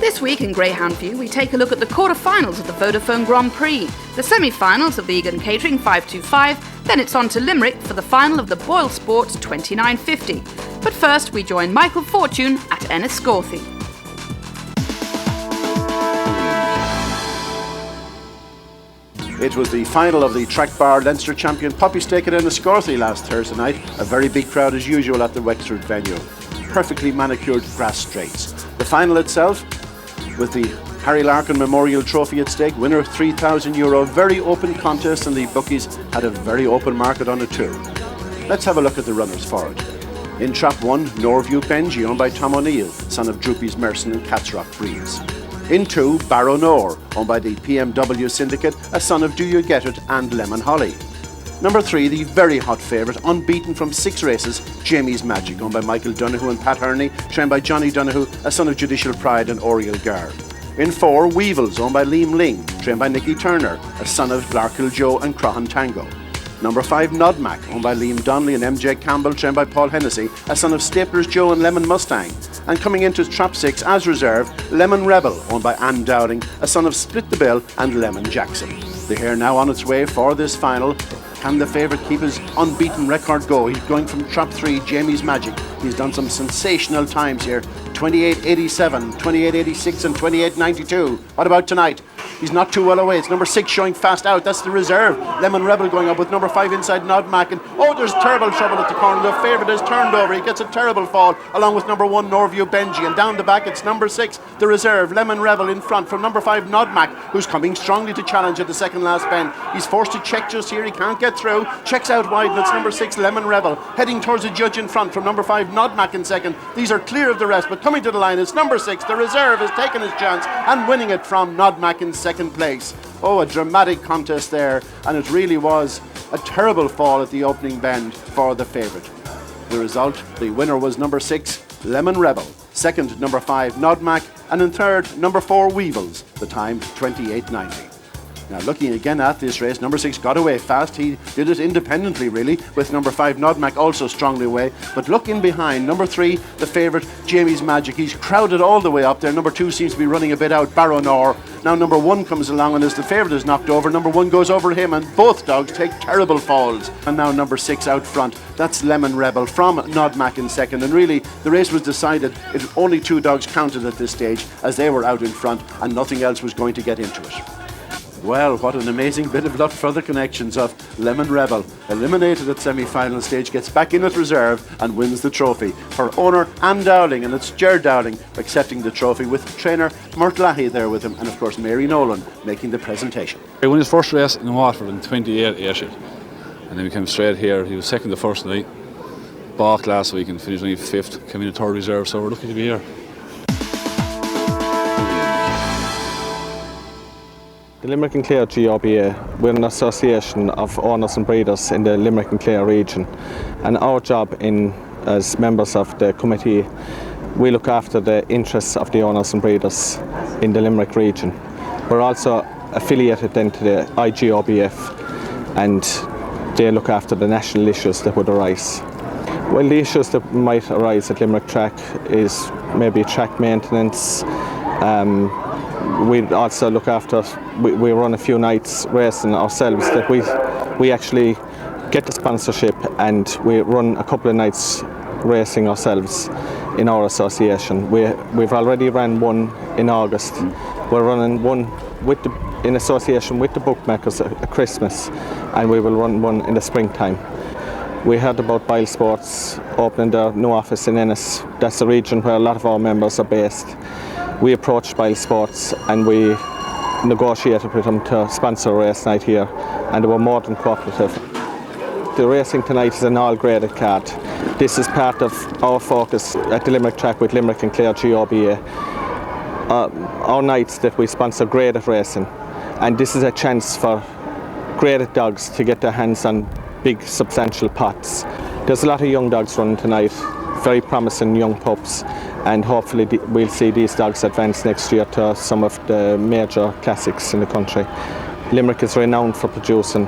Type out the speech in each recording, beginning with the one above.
This week in Greyhound View, we take a look at the quarter-finals of the Vodafone Grand Prix, the semi-finals of the Egan Catering 525, then it's on to Limerick for the final of the Boyle Sports 2950. But first, we join Michael Fortune at Enniscorthy. It was the final of the Track Bar Leinster Champion Poppy Stake at Enniscorthy last Thursday night. A very big crowd as usual at the Wexford venue. Perfectly manicured grass straights. The final itself, with the Harry Larkin Memorial Trophy at stake, winner €3,000, very open contest, and the bookies had a very open market on it too. Let's have a look at the runners for it. In Trap 1, Norview Benji, owned by Tom O'Neill, son of Droopy's Merson and Catsrock breeds. In 2, Barrow Nor, owned by the PMW Syndicate, a son of Do You Get It and Lemon Holly. Number 3, the very hot favourite, unbeaten from 6 races, Jamie's Magic, owned by Michael Donoghue and Pat Herney, trained by Johnny Donoghue, a son of Judicial Pride and Oriel Gar. In 4, Weevils, owned by Liam Ling, trained by Nicky Turner, a son of Larkill Joe and Croghan Tango. Number 5, Nodmac, owned by Liam Donnelly and MJ Campbell, trained by Paul Hennessy, a son of Staplers Joe and Lemon Mustang. And coming into Trap 6 as reserve, Lemon Rebel, owned by Ann Dowling, a son of Split the Bill and Lemon Jackson. The hare now on its way for this final. Can the favourite keep his unbeaten record go? He's going from Trap 3, Jamie's Magic. He's done some sensational times here. 28.87, 28.86 and 28.92. What about tonight? He's not too well away. It's number 6 showing fast out. That's the reserve. Lemon Rebel going up with number 5 inside Nodmac. And there's terrible trouble at the corner. The favourite is turned over. He gets a terrible fall along with number 1 Norview Benji. And down the back it's number 6, the reserve, Lemon Rebel in front from number 5 Nodmac, who's coming strongly to challenge at the second last bend. He's forced to check just here. He can't get through. Checks out wide and it's number 6 Lemon Rebel heading towards a judge in front from number 5 Nodmac in second. These are clear of the rest, but coming to the line is number 6, the reserve, has taken his chance and winning it from Nodmac in second place. A dramatic contest there, and it really was a terrible fall at the opening bend for the favourite. The result, the winner was number 6, Lemon Rebel, second number 5 Nodmac, and in third number 4 Weevils, the time 28.90. Now looking again at this race, number 6 got away fast. He did it independently really, with number 5 Nodmac also strongly away. But look in behind, number 3, the favourite, Jamie's Magic. He's crowded all the way up there. Number 2 seems to be running a bit out, Barrow Nor. Now number 1 comes along, and as the favourite is knocked over, number 1 goes over him, and both dogs take terrible falls. And now number 6 out front, that's Lemon Rebel from Nodmac in second. And really, the race was decided. Only 2 dogs counted at this stage, as they were out in front, and nothing else was going to get into it. Well, what an amazing bit of luck for the connections of Lemon Rebel. Eliminated at semi-final stage, gets back in at reserve and wins the trophy. For owner Ann Dowling, and it's Ger Dowling accepting the trophy with trainer Mert Lahey there with him, and of course Mary Nolan making the presentation. He won his first race in Waterford in 28.80, and then we came straight here. He was second the first night, balked last week and finished only 5th, came in a third reserve, so we're lucky to be here. The Limerick and Clare GRBA, we're an association of owners and breeders in the Limerick and Clare region, and our job as members of the committee, we look after the interests of the owners and breeders in the Limerick region. We're also affiliated then to the IGOBF, and they look after the national issues that would arise. Well, the issues that might arise at Limerick Track is maybe track maintenance. We also look after, we run a few nights racing ourselves that we actually get the sponsorship, and we run a couple of nights racing ourselves in our association. We've already ran one in August. We're running one in association with the bookmakers at Christmas, and we will run one in the springtime. We heard about Boyle Sports opening their new office in Ennis. That's the region where a lot of our members are based. We approached Boyle Sports and we negotiated with them to sponsor a race night here, and they were more than cooperative. The racing tonight is an all-graded card. This is part of our focus at the Limerick Track with Limerick and Clare GRBA. Our nights that we sponsor graded racing, and this is a chance for graded dogs to get their hands on big substantial pots. There's a lot of young dogs running tonight, very promising young pups, and hopefully we'll see these dogs advance next year to some of the major classics in the country. Limerick is renowned for producing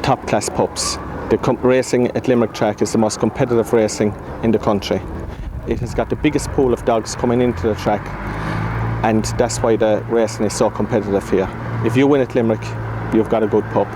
top class pups. The racing at Limerick Track is the most competitive racing in the country. It has got the biggest pool of dogs coming into the track. and that's why the racing is so competitive here. If you win at Limerick, you've got a good pup.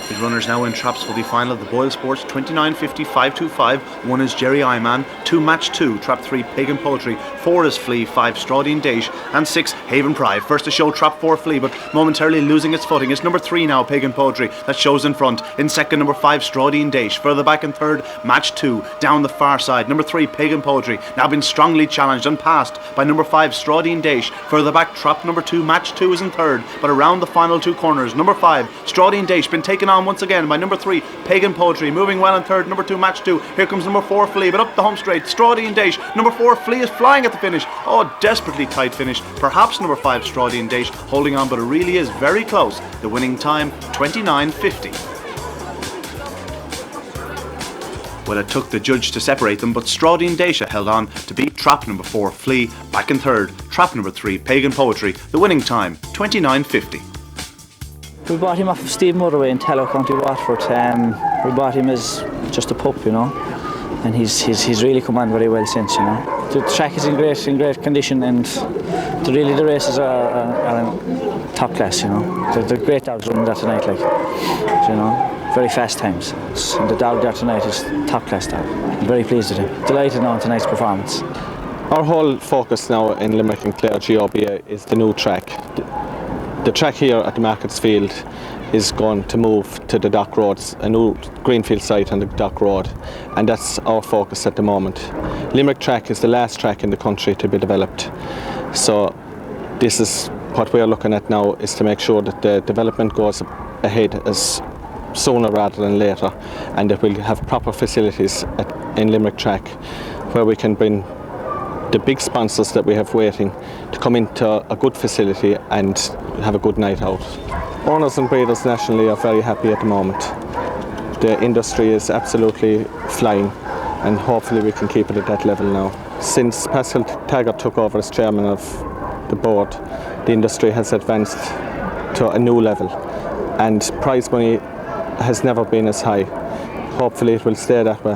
The runners now in traps for the final of the Boyle Sports 29.50 5.25. 1 is Jerry Iman, 2 Match 2, trap 3 Pagan Poetry, 4 is Flea, 5 Straudine Daish, and 6 Haven Pride. First to show trap 4 Flea, but momentarily losing its footing. It's number 3 now, Pagan Poetry, that shows in front. In second, number 5 Straudine Daish. Further back in third, Match 2, down the far side. Number 3 Pagan Poetry, now been strongly challenged and passed by number 5 Straudine Daish. Further back, trap number 2 Match 2 is in third, but around the final 2 corners, number 5 Straudine Daish been taken on once again by number 3 Pagan Poetry, moving well in third. Number 2 Match 2, here comes number 4 Flea, but up the home straight, Straudine Daish. Number 4 Flea is flying at the finish. Oh, desperately tight finish. Perhaps number 5 Straudine Daish holding on, but it really is very close. The winning time 29.50. Well, it took the judge to separate them, but Straudine Daish held on to beat trap number 4 Flea. Back in third, trap number 3 Pagan Poetry. The winning time 29.50. We bought him off of Steve Motherway in Tallow, County Waterford. We bought him as just a pup, you know, and he's really come on very well since, you know. The track is in great condition, and the races are top class, you know. The great dogs running there tonight, like, you know, very fast times. And the dog there tonight is top class dog. I'm very pleased with him. Delighted now on tonight's performance. Our whole focus now in Limerick and Clare GOBA is the new track. The track here at the Markets Field is going to move to the Dock Roads, a new greenfield site on the Dock Road, and that's our focus at the moment. Limerick track is the last track in the country to be developed, so this is what we're looking at now, is to make sure that the development goes ahead as sooner rather than later, and that we'll have proper facilities in Limerick track where we can bring the big sponsors that we have waiting to come into a good facility and have a good night out. Owners and breeders nationally are very happy at the moment. The industry is absolutely flying, and hopefully we can keep it at that level now. Since Pascal Taggart took over as chairman of the board, the industry has advanced to a new level, and prize money has never been as high. Hopefully it will stay that way.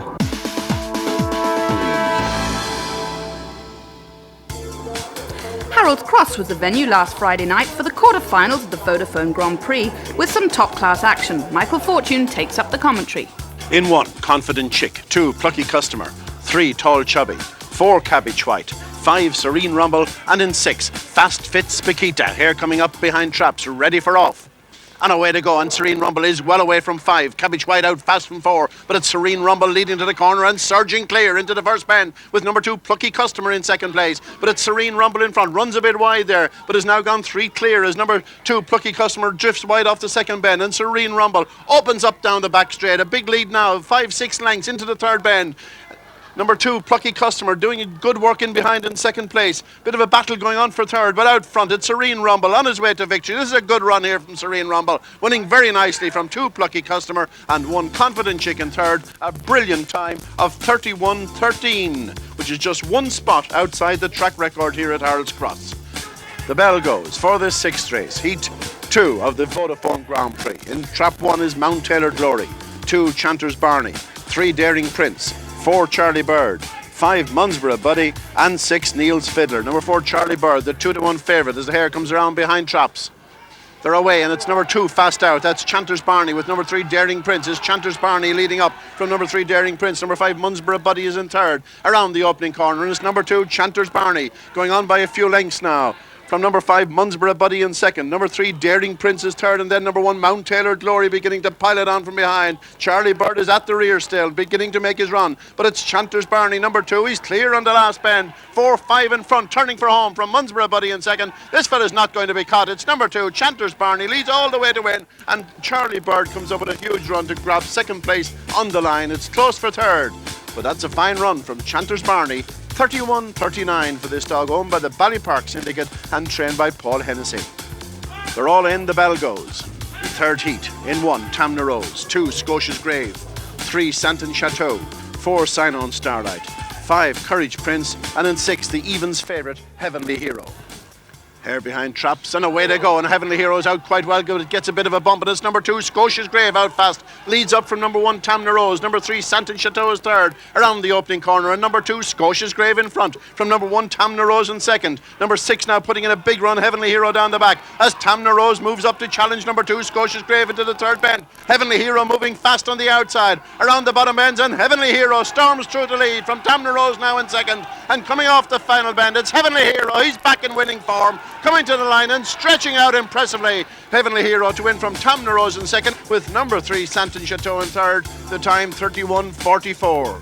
Harold's Cross was the venue last Friday night for the quarter-finals of the Vodafone Grand Prix with some top-class action. Michael Fortune takes up the commentary. In 1, Confident Chick. 2, Plucky Customer. 3, Tall Chubby. 4, Cabbage White. 5, Serene Rumble. And in 6, Fast Fit Spikita. Here coming up behind traps, ready for off. And away to go, and Serene Rumble is well away from 5. Cabbage White out fast from 4, but it's Serene Rumble leading to the corner and surging clear into the first bend with number 2 Plucky Customer in second place. But it's Serene Rumble in front, runs a bit wide there, but has now gone 3 clear as number 2 Plucky Customer drifts wide off the second bend, and Serene Rumble opens up down the back straight. A big lead now of 5-6 lengths into the third bend. Number 2, Plucky Customer, doing good work in behind in second place. Bit of a battle going on for third, but out front it's Serene Rumble on his way to victory. This is a good run here from Serene Rumble, winning very nicely from 2 Plucky Customer and 1 Confident Chick in third. A brilliant time of 31.13, which is just 1 spot outside the track record here at Harold's Cross. The bell goes for this 6th race, Heat 2 of the Vodafone Grand Prix. In trap 1 is Mount Taylor Glory, 2 Chanter's Barney, 3 Daring Prince, 4 Charlie Bird, 5 Munsborough Buddy, and 6 Neil's Fiddler. Number 4 Charlie Bird, the 2-1 favourite as the hare comes around behind traps. They're away, and it's number 2 Fast Out. That's Chanter's Barney with number 3 Daring Prince. Is Chanter's Barney leading up from number 3 Daring Prince. Number 5 Munsborough Buddy is in third around the opening corner, and it's number 2 Chanter's Barney going on by a few lengths now. From number 5 Munsborough Buddy in second, number 3 Daring Prince is third, and then number 1 Mount Taylor Glory beginning to pile it on from behind. Charlie Bird is at the rear still, beginning to make his run, but it's Chanter's Barney, number 2. He's clear on the last bend. 4-5 in front, turning for home from Munsborough Buddy in second. This fella's not going to be caught. It's number 2 Chanter's Barney, leads all the way to win, and Charlie Bird comes up with a huge run to grab second place on the line. It's close for third, but that's a fine run from Chanter's Barney. 31.39 for this dog, owned by the Ballypark Syndicate and trained by Paul Hennessy. They're all in, the bell goes. The third heat, in 1, Tamna Rose, 2, Scotia's Grave, 3, Santon Chateau, 4, Sign-On Starlight, 5, Courage Prince, and in 6, the Evans favourite, Heavenly Hero. Hair behind traps, and away they go, and Heavenly Heroes out quite well. It gets a bit of a bump, and it's number 2, Scotia's Grave, out fast. Leads up from number 1, Tamna Rose. Number 3, Santon Chateau is third, around the opening corner, and number 2, Scotia's Grave in front, from number 1, Tamna Rose in second. Number 6 now putting in a big run, Heavenly Hero down the back, as Tamna Rose moves up to challenge number 2, Scotia's Grave, into the third bend. Heavenly Hero moving fast on the outside, around the bottom bends, and Heavenly Hero storms through the lead from Tamna Rose now in second, and coming off the final bend, it's Heavenly Hero. He's back in winning form, coming to the line and stretching out impressively. Heavenly Hero to win from Tamna Rose in second, with number 3, Santon Chateau in third, the time 31:44.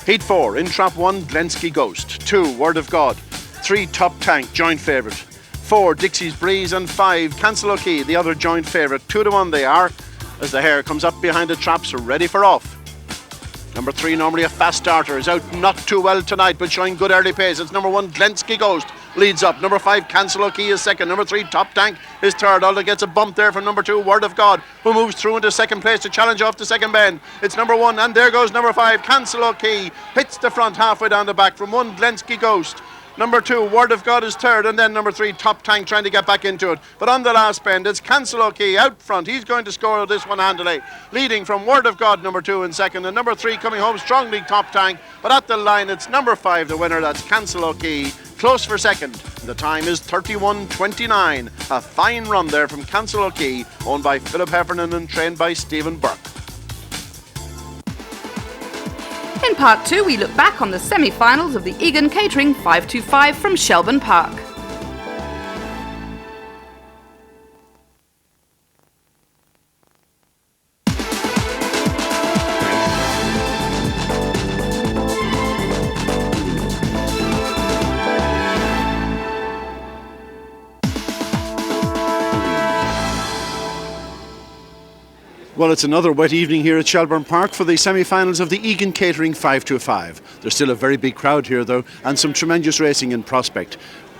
Heat 4, in trap 1, Glenski Ghost, 2, Word of God, 3, Top Tank, joint favourite, 4, Dixie's Breeze, and 5, Cancel O'Key, the other joint favourite. 2 to 1 they are, as the hare comes up behind the traps, ready for off. Number 3, normally a fast starter, is out not too well tonight, but showing good early pace. It's number 1, Glenski Ghost, leads up. Number 5, Cancel O'Key is second. Number 3, Top Tank is third, although gets a bump there from number 2, Word of God, who moves through into second place to challenge off the second bend. It's number 1, and there goes number 5, Cancel O'Key, hits the front halfway down the back from 1, Glenski Ghost. Number 2, Word of God is third, and then number 3, Top Tank, trying to get back into it. But on the last bend, it's Cancel O'Key out front. He's going to score this one handily, leading from Word of God, number 2 in second, and number 3 coming home strongly, Top Tank. But at the line, it's number 5, the winner, that's Cancel O'Key, close for second. The time is 31:29. A fine run there from Cancel O'Key, owned by Philip Heffernan and trained by Stephen Burke. In part 2, we look back on the semi-finals of the Egan Catering 525 from Shelbourne Park. Well, it's another wet evening here at Shelbourne Park for the semi-finals of the Egan Catering 525. There's still a very big crowd here though, and some tremendous racing in prospect.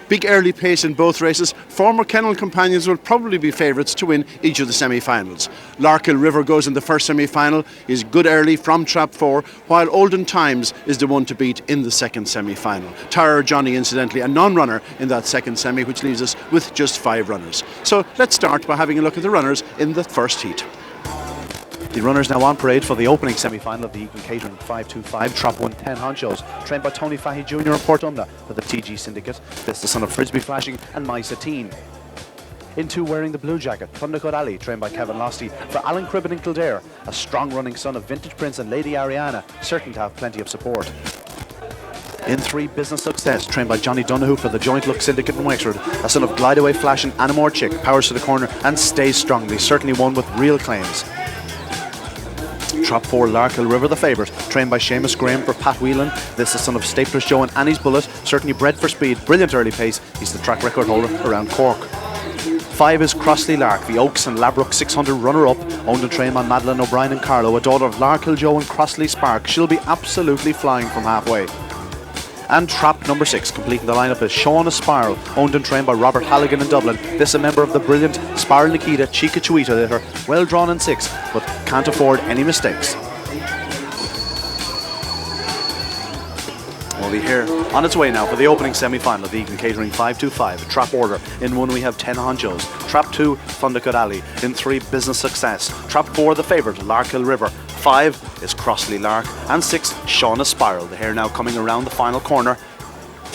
Big early pace in both races. Former kennel companions will probably be favourites to win each of the semi-finals. Larkill River goes in the first semi-final, is good early from trap 4, while Olden Times is the one to beat in the second semi-final. Tyre Johnny, incidentally, a non-runner in that second semi, which leaves us with just 5 runners. So let's start by having a look at the runners in the first heat. The runners now on parade for the opening semi-final of the Egan Catering 525, Trap 110 honchos, trained by Tony Fahey Jr. and Portumna for the TG Syndicate. This the son of Frisbee Flashing and My Satine. In 2, wearing the blue jacket, Thundercut Alley, trained by Kevin Losty for Alan Cribbin in Kildare, a strong running son of Vintage Prince and Lady Ariana, certain to have plenty of support. In 3, Business Success, trained by Johnny Donoghue for the Joint Look Syndicate in Wexford, a son of Glideaway Flash and Anamore Chick, powers to the corner and stays strongly, certainly one with real claims. Trap 4, Larkill River, the favourite, trained by Seamus Graham for Pat Whelan. This is son of Stapler's Joe and Annie's Bullet, certainly bred for speed, brilliant early pace. He's the track record holder around Cork. 5 is Crossley Lark, the Oaks and Labrook 600 runner-up, owned and trained by Madeleine O'Brien and Carlo, a daughter of Larkill Joe and Crossley Spark. She'll be absolutely flying from halfway. And trap number 6, completing the lineup, is Shauna Spiral, owned and trained by Robert Halligan in Dublin. This a member of the brilliant Spiral Nikita Chica Chuita litter, well drawn in 6, but can't afford any mistakes. We'll be here on its way now for the opening semi-final of the Egan Catering 525. Trap order. In 1 we have 10 honchos. Trap 2, Thundercut Alley. In 3, Business Success. Trap 4, the favourite, Larkill River. 5 is Crossley Lark, and 6, Shauna Spiral. The hare now coming around the final corner.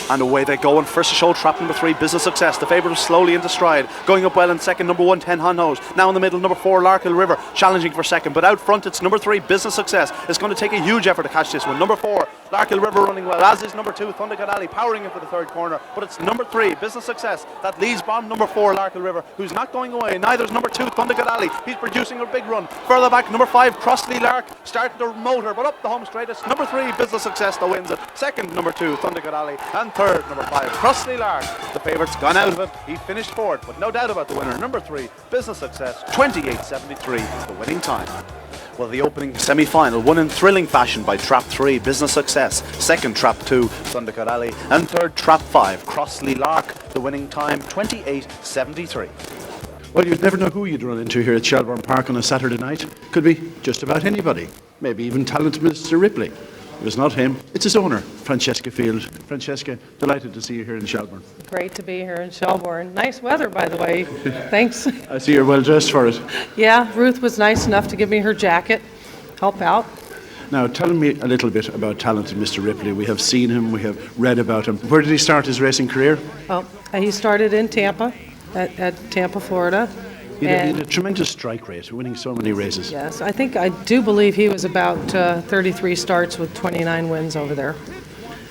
And away they go, and first to show, trap number 3, Business Success. The favourite is slowly into stride, going up well in second, number 1, 10 Honhos. Now in the middle, number 4, Larkill River, challenging for second, but out front it's number 3, Business Success. It's going to take a huge effort to catch this one. Number 4, Larkill River running well, as is number 2, Thundercut Alley, powering in for the third corner, but it's number 3, Business Success, that leads bomb number 4, Larkill River, who's not going away. Neither is number 2, Thundercut Alley. He's producing a big run. Further back, number 5, Crossley Lark, starting to motor, but up the home straight. It's number 3, Business Success that wins it. Second, number 2, Thundercut Alley, and third, number 5, Crossley Lark. The favourite's gone out of it. He finished fourth, but no doubt about the winner. Number 3, Business Success, 28.73, the winning time. Well, the opening semi-final won in thrilling fashion by Trap 3, Business Success. Second, Trap 2, Thundercut Alley. And third, Trap 5, Crossley Lark. The winning time, 28.73. Well, you'd never know who you'd run into here at Shelbourne Park on a Saturday night. Could be just about anybody. Maybe even talented Mr. Ripley. If it's not him, it's his owner, Francesca Field. Francesca, delighted to see you here in Shelbourne. Great to be here in Shelbourne. Nice weather, by the way. Thanks. I see you're well dressed for it. Yeah, Ruth was nice enough to give me her jacket, help out. Now, tell me a little bit about talented Mr. Ripley. We have seen him, we have read about him. Where did he start his racing career? Oh, he started in Tampa, at Tampa, Florida. He had a tremendous strike rate, winning so many races. Yes, I do believe he was about 33 starts with 29 wins over there.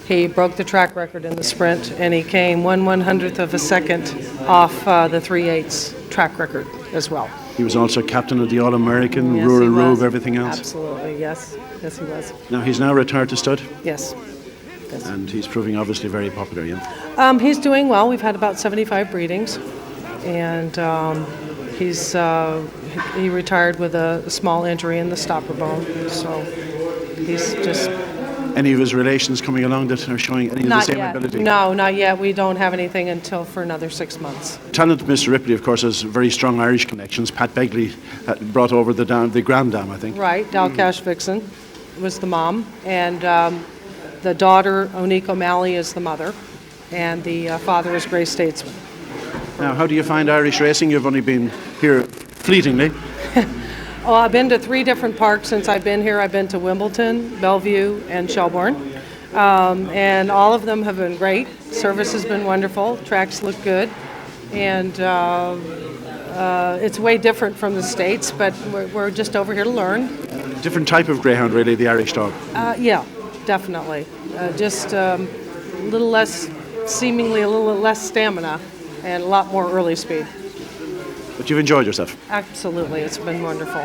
He broke the track record in the sprint, and he came 1/100th of a second off the 3/8 track record as well. He was also captain of the All-American, Yes, Rural he was. Rove, everything else. Absolutely, yes. Yes, he was. Now, he's now retired to stud, Yes. Yes. and he's proving obviously very popular, yeah? He's doing well. We've had about 75 breedings, and he retired with a small injury in the stopper bone. So he's just Any of his relations coming along that are showing any of the not same yet. ability? No, not yet. We don't have anything until for another 6 months. Talented Mr. Ripley, of course, has very strong Irish connections. Pat Begley brought over the Grand Dam, I think. Right, Dalcash Vixen was the mom, and the daughter, Onique O'Malley, is the mother, and the father is Grey Statesman. Now, how do you find Irish racing? You've only been here fleetingly. Oh, I've been to 3 different parks since I've been here. I've been to Wimbledon, Bellevue, and Shelbourne. And all of them have been great. Service has been wonderful. Tracks look good. And it's way different from the States, but we're just over here to learn. Different type of greyhound, really, the Irish dog. Yeah, definitely. Just a little less, seemingly a little less stamina and a lot more early speed. But you've enjoyed yourself. Absolutely, it's been wonderful.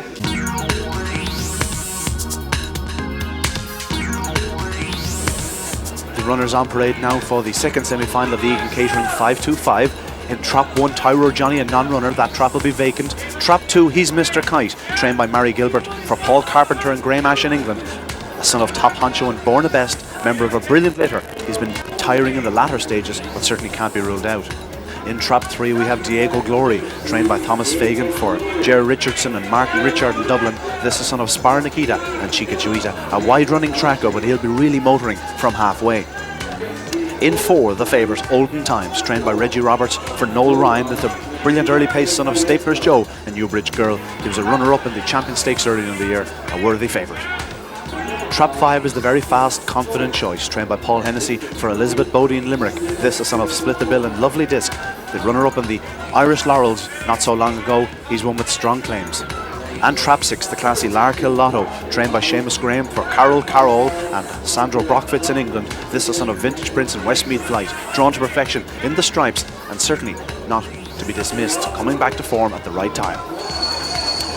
The runners on parade now for the second semi-final of the Egan Catering 525. In trap 1, Tyrone Johnny, a non-runner. That trap will be vacant. Trap 2, He's Mr. Kite, trained by Mary Gilbert for Paul Carpenter and Graham Ash in England. A son of Top Honcho and Born a Best, member of a brilliant litter. He's been tiring in the latter stages, but certainly can't be ruled out. In trap 3 we have Diego Glory, trained by Thomas Fagan for Jerry Richardson and Martin Richard in Dublin. This is son of Spar Nikita and Chica Chuita, a wide running tracker, but he'll be really motoring from halfway. In 4, the favourite, Olden Times, trained by Reggie Roberts for Noel Ryan. That's a brilliant early pace son of Stapler's Joe and Newbridge Girl. He was a runner-up in the Champion Stakes earlier in the year, a worthy favourite. Trap 5 is the very fast, confident choice, trained by Paul Hennessy for Elizabeth Bodie in Limerick. This is son of Split the Bill and Lovely Disc, the runner-up in the Irish Laurels not so long ago. He's one with strong claims. And Trap 6, the classy Larkill Lotto, trained by Seamus Graham for Carol Carroll and Sandro Brockfitz in England. This is son of Vintage Prince and Westmeath Flight, drawn to perfection in the stripes and certainly not to be dismissed, coming back to form at the right time.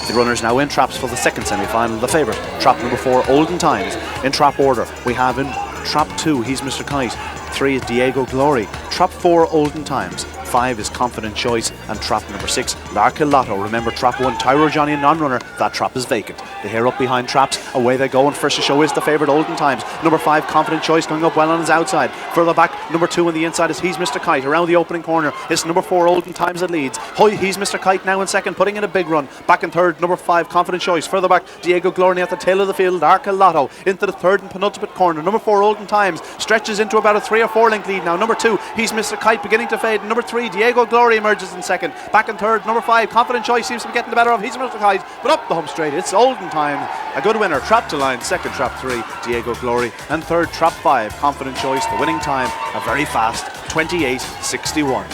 The runners now in traps for the second semi-final. The favourite, trap number 4, Olden Times. In trap order, we have in trap 2, He's Mr. Kite. 3 is Diego Glory. Trap 4, Olden Times. 5 is Confident Choice, and trap number 6, Larkill Lotto. Remember, trap 1, Tyrone Johnny, a non-runner. That trap is vacant. The hair up behind traps, away they go, and first to show is the favourite, Olden Times. Number 5, Confident Choice, going up well on his outside. Further back, number 2 on the inside is He's Mr. Kite. Around the opening corner, it's number 4, Olden Times that leads. He's Mr. Kite now in second, putting in a big run. Back in third, number 5, Confident Choice. Further back, Diego Glory at the tail of the field, Larkill Lotto. Into the third and penultimate corner, number 4, Olden Times, stretches into about a 3 or 4 length lead now. Number 2, He's Mr. Kite, beginning to fade. Number 3, Diego Glory emerges in second. Back in third, number 5, Confident Choice seems to be getting the better of He's Mr. Kite, but up the home straight, it's Olden Times, a good winner. Trap to line, second trap 3, Diego Glory, and third trap 5, Confident Choice. The winning time, a very fast 28.61.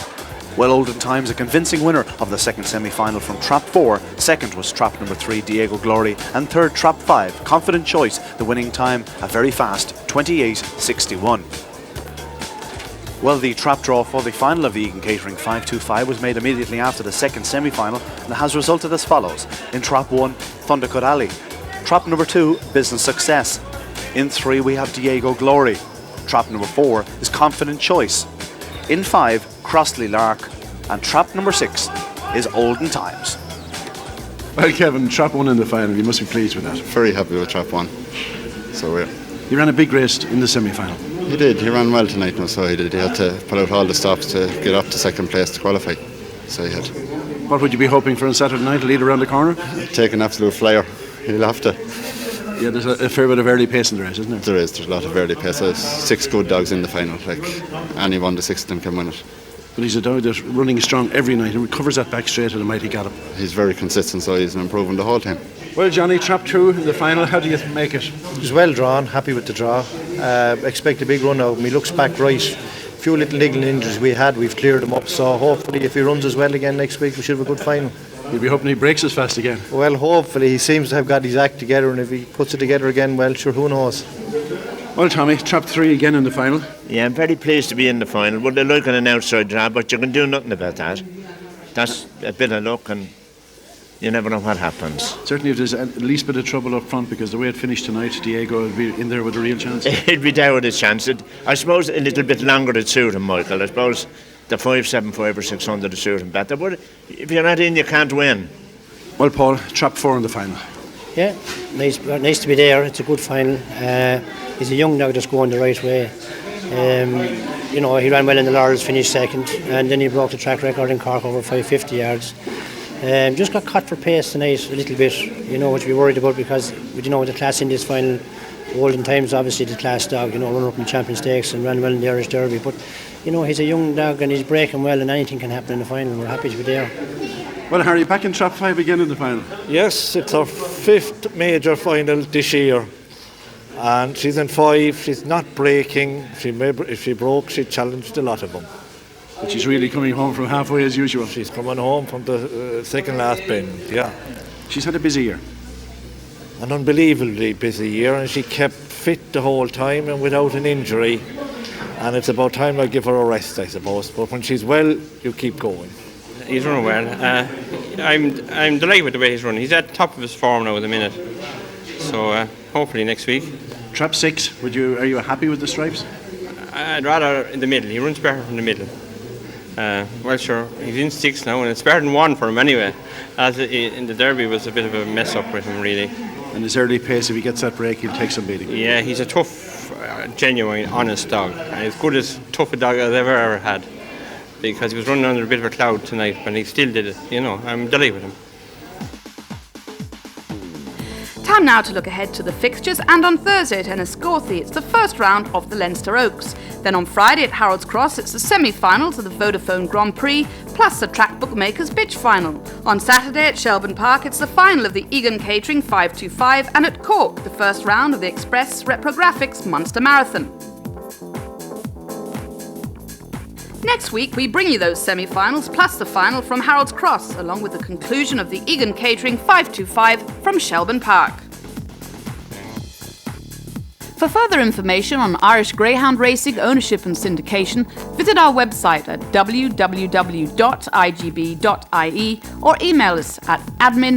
Well, Olden Times, a convincing winner of the second semi-final from trap 4. Second was trap number 3, Diego Glory, and third trap 5, Confident Choice. The winning time, a very fast 28.61. Well, the trap draw for the final of the Egan Catering 525 was made immediately after the second semi-final and has resulted as follows. In trap 1, Thundercut Alley. Trap number 2, Business Success. In 3, we have Diego Glory. Trap number 4 is Confident Choice. In 5, Crossley Lark. And trap number 6 is Olden Times. Well, Kevin, trap 1 in the final, you must be pleased with that. Very happy with trap 1. So You ran a big race in the semi-final. he did. He ran well tonight. No, so he did. He had to pull out all the stops to get up to second place to qualify. So he had. What would you be hoping for on Saturday night? A lead around the corner? Take an absolute flyer. He'll have to. Yeah, there's a fair bit of early pace in the race, isn't there? There is. There's a lot of early pace. There's 6 good dogs in the final. Like any one of the 6 of them can win it. But he's a dog that's running strong every night and recovers that back straight at a mighty gallop. He's very consistent, so he's improving the whole time. Well, Johnny, trap 2 in the final. How do you make it? It was well drawn, happy with the draw. Expect a big run out. He looks back right. Few little niggling injuries we've cleared them up. So hopefully, if he runs as well again next week, we should have a good final. You'll be hoping he breaks as fast again. Well, hopefully, he seems to have got his act together, and if he puts it together again, well, sure, who knows. Well, Tommy, trap 3 again in the final. Yeah, I'm very pleased to be in the final. Well, they're looking an outside draw, but you can do nothing about that. That's a bit of luck, and you never know what happens. Certainly, if there's at least bit of trouble up front, because the way it finished tonight, Diego will be in there with a real chance. He'd be there with a chance. I suppose a little bit longer to suit him, Michael. I suppose the 575 or 600 to suit him better. But if you're not in, you can't win. Well, Paul, trap 4 in the final. Yeah, nice to be there. It's a good final. He's a young dog that's going the right way. He ran well in the Laurels, finished second, and then he broke the track record in Cork over 550 yards. Just got caught for pace tonight a little bit, which we worried about because with the class in this final, olden times obviously the class dog, run up in Champion Stakes and ran well in the Irish Derby. But he's a young dog and he's breaking well, and anything can happen in the final. We're happy to be there. Well, Harry, back in trap 5 again in the final. Yes, it's our 5th major final this year. And she's in 5, she's not breaking. If she broke, she challenged a lot of them. But she's really coming home from halfway as usual. She's coming home from the second last bend, yeah. She's had a busy year. An unbelievably busy year, and she kept fit the whole time and without an injury. And it's about time I give her a rest, I suppose. But when she's well, you keep going. He's running well. I'm delighted with the way he's running. He's at the top of his form now at the minute. So hopefully next week. Trap 6, are you happy with the stripes? I'd rather in the middle. He runs better from the middle. Well, sure, he's in 6 now, and it's better than 1 for him anyway. As in the Derby was a bit of a mess up with him, really. And his early pace, if he gets that break, he'll take some beating. Yeah, he's a tough, genuine, honest dog. And as good as tough a dog I've ever had. Because he was running under a bit of a cloud tonight, but he still did it. I'm delighted with him. Time now to look ahead to the fixtures, and on Thursday at Enniscorthy it's the first round of the Leinster Oaks. Then on Friday at Harold's Cross it's the semi-finals of the Vodafone Grand Prix plus the Track Bookmakers Bitch Final. On Saturday at Shelbourne Park it's the final of the Egan Catering 525, and at Cork the first round of the Express Reprographics Munster Marathon. Next week we bring you those semi-finals plus the final from Harold's Cross, along with the conclusion of the Egan Catering 525 from Shelbourne Park. For further information on Irish Greyhound racing ownership and syndication, visit our website at www.igb.ie or email us at admin@igb.ie.